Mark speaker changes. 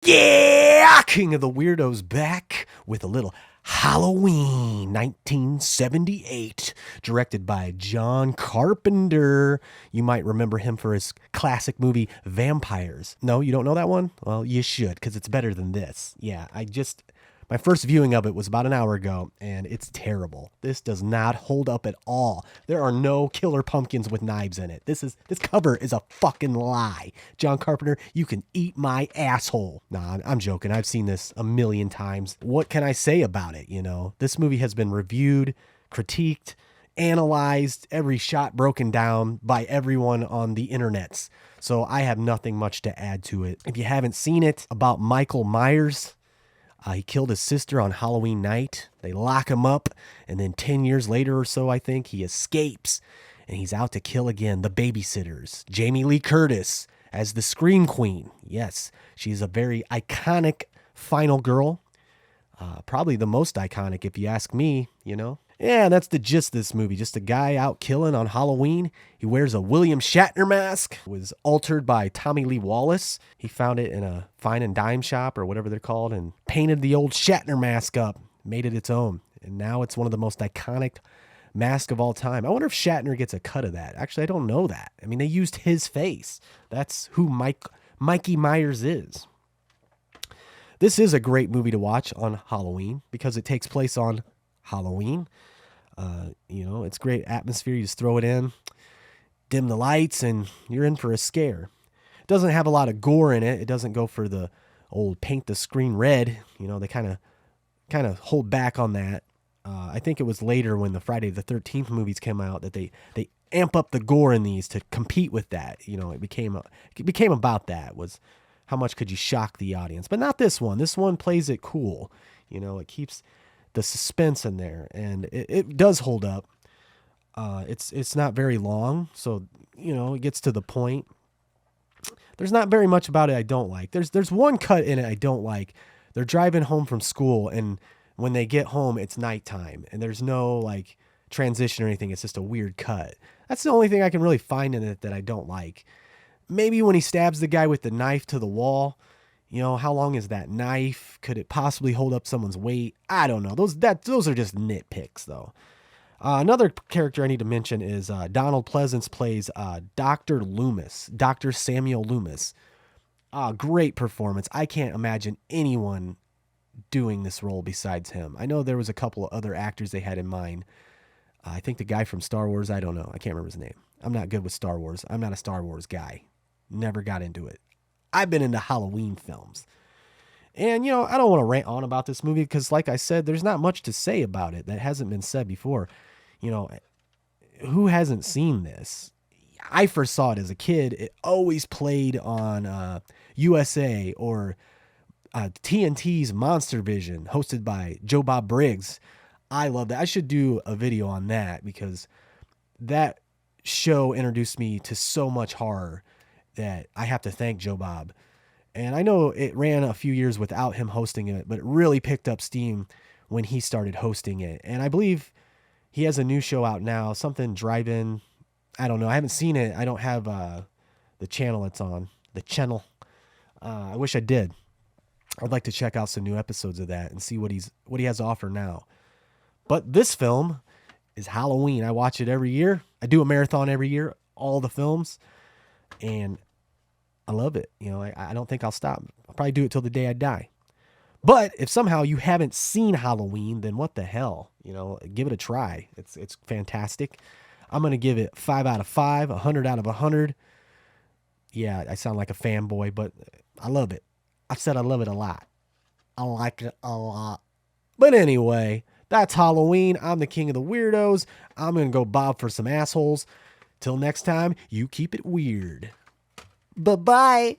Speaker 1: Yeah, King of the Weirdos back with a little Halloween 1978, directed by John Carpenter. You might remember him for his classic movie Vampires. No, you don't know that one? Well, you should, because it's better than this. Yeah, my first viewing of it was about an hour ago, and it's terrible. This does not hold up at all. There are no killer pumpkins with knives in it. This cover is a fucking lie. John Carpenter, you can eat my asshole. Nah, I'm joking. I've seen this a million times. What can I say about it, you know? This movie has been reviewed, critiqued, analyzed, every shot broken down by everyone on the internets. So I have nothing much to add to it. If you haven't seen it, about Michael Myers, he killed his sister on Halloween night. They lock him up, and then 10 years later or so, I think, he escapes, and he's out to kill again the babysitters. Jamie Lee Curtis as the Scream Queen. Yes, she's a very iconic final girl. Probably the most iconic, if you ask me, you know. Yeah, that's the gist of this movie. Just a guy out killing on Halloween. He wears a William Shatner mask. It was altered by Tommy Lee Wallace. He found it in a fine and dime shop or whatever they're called and painted the old Shatner mask up, made it its own. And now it's one of the most iconic masks of all time. I wonder if Shatner gets a cut of that. Actually, I don't know that. I mean, they used his face. That's who Mikey Myers is. This is a great movie to watch on Halloween because it takes place on Halloween. It's great atmosphere. You just throw it in, dim the lights, and you're in for a scare. It doesn't have a lot of gore in it. It doesn't go for the old paint the screen red. You know, they kind of hold back on that. I think it was later when the Friday the 13th movies came out that they amp up the gore in these to compete with that. You know, it became about that, was how much could you shock the audience. But not this one. This one plays it cool. You know, it keeps the suspense in there, and it does hold up. It's not very long, so you know it gets to the point. There's not very much about it I don't like. There's one cut in it I don't like. They're driving home from school, and when they get home, it's nighttime, and there's no like transition or anything. It's just a weird cut. That's the only thing I can really find in it that I don't like. Maybe when he stabs the guy with the knife to the wall. You know, how long is that knife? Could it possibly hold up someone's weight? I don't know. Those are just nitpicks, though. Another character I need to mention is Donald Pleasance plays Dr. Loomis, Dr. Samuel Loomis. Great performance. I can't imagine anyone doing this role besides him. I know there was a couple of other actors they had in mind. I think the guy from Star Wars, I don't know. I can't remember his name. I'm not good with Star Wars. I'm not a Star Wars guy. Never got into it. I've been into Halloween films. And, you know, I don't want to rant on about this movie because, like I said, there's not much to say about it that hasn't been said before. You know, who hasn't seen this? I first saw it as a kid. It always played on USA or TNT's Monster Vision, hosted by Joe Bob Briggs. I love that. I should do a video on that because that show introduced me to so much horror that I have to thank Joe Bob. And I know it ran a few years without him hosting it, but it really picked up steam when he started hosting it. And I believe he has a new show out now, something Drive-In. I don't know. I haven't seen it. I don't have the channel it's on. The channel. I wish I did. I'd like to check out some new episodes of that and see what he has to offer now. But this film is Halloween. I watch it every year. I do a marathon every year, all the films. And I love it. You know, I don't think I'll stop. I'll probably do it till the day I die. But if somehow you haven't seen Halloween, then what the hell? You know, give it a try. It's fantastic. I'm going to give it 5 out of 5, 100 out of 100. Yeah, I sound like a fanboy, but I love it. I said I love it a lot. I like it a lot. But anyway, that's Halloween. I'm the king of the weirdos. I'm going to go bob for some assholes. Till next time, you keep it weird. Bye-bye.